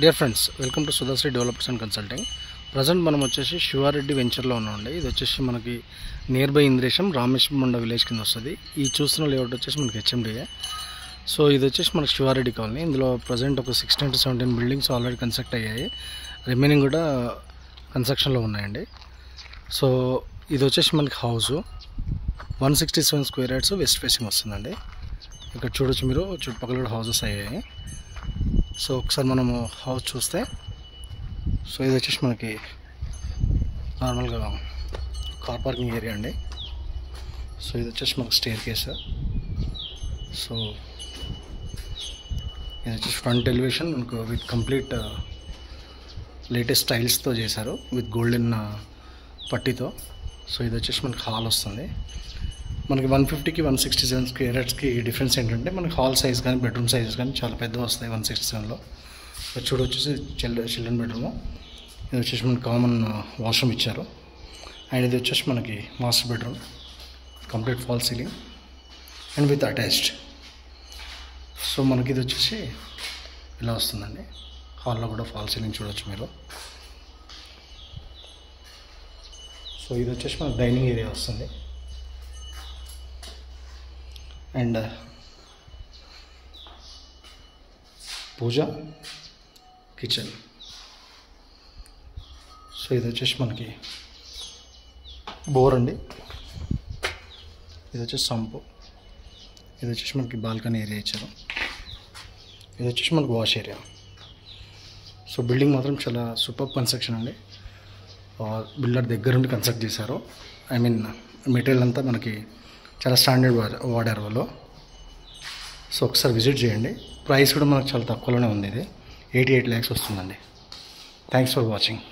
Dear friends, welcome to Sudhashri developers and consulting. Present మనం వచ్చేసి శివారెడ్డి వెంచర్లో ఉన్నామండి. ఇది వచ్చేసి మనకి near by Indresham Rameswaram village కింద వస్తుంది. ఈ చూస్తున్న లేఅవుట్ వచ్చేసి మనకి హెచ్ఎండిఏ. సో ఇది వచ్చేసి మనకి శివారెడ్డి కాలనీ. ఇందులో ప్రజెంట్ ఒక 16 to 17 బిల్డింగ్స్ ఆల్రెడీ కన్స్ట్రక్ట్ అయ్యాయి, రిమైనింగ్ కూడా కన్స్ట్రక్షన్లో ఉన్నాయండి. సో ఇది వచ్చేసి మనకి house 167 square yards west facing వస్తుందండి. ఇక్కడ చూడొచ్చు మీరు, చుట్టుపక్కల కూడా హౌసెస్ అయ్యాయి. సో ఒకసారి మనము హౌస్ చూస్తే, సో ఇది వచ్చేసి మనకి నార్మల్గా కార్ పార్కింగ్ ఏరియా అండి. సో ఇది వచ్చేసి మనకి స్టేర్ కేస్. సో ఇది వచ్చేసి ఫ్రంట్ ఎలివేషన్ మనకు విత్ కంప్లీట్ లేటెస్ట్ స్టైల్స్తో చేశారు, విత్ గోల్డెన్ పట్టీతో. సో ఇది వచ్చేసి మనకి హాల్ వస్తుంది. మనకి 150కి 167 స్క్వేర్ యార్డ్స్కి డిఫరెన్స్ ఏంటంటే, మనకి హాల్ సైజ్ కానీ బెడ్రూమ్ సైజెస్ కానీ చాలా పెద్దగా వస్తాయి 167లో. చూడ వచ్చేసి చిల్డ్రన్ బెడ్రూము. ఇది వచ్చేసి మనకి కామన్ వాష్రూమ్ ఇచ్చారు. అండ్ ఇది వచ్చేసి మనకి master bedroom, complete fall ceiling and with attached. So మనకి ఇది వచ్చేసి ఇలా వస్తుందండి. హాల్లో కూడా ఫాల్ సీలింగ్ చూడవచ్చు మీరు. సో ఇది వచ్చేసి మనకి డైనింగ్ ఏరియా వస్తుంది. And puja kitchen. సో ఇది వచ్చేసి మనకి బోర్ అండి. ఇది వచ్చేసి సంపు. ఇది వచ్చేసి మనకి బాల్కనీ ఏరియా ఇచ్చారు. ఇది వచ్చేసి మనకి వాష్ ఏరియా. సో బిల్డింగ్ మాత్రం చాలా సూపర్ కన్స్ట్రక్షన్ అండి. బిల్డర్ దగ్గరుండి కన్స్ట్రక్ట్ చేశారు. ఐ మీన్ మెటీరియల్ అంతా మనకి చాలా స్టాండర్డ్ వాడారు వాళ్ళు. సో ఒకసారి విజిట్ చేయండి. ప్రైస్ కూడా మనకు చాలా తక్కువలోనే ఉంది. ఇది 88 lakhs వస్తుందండి. Thanks for watching.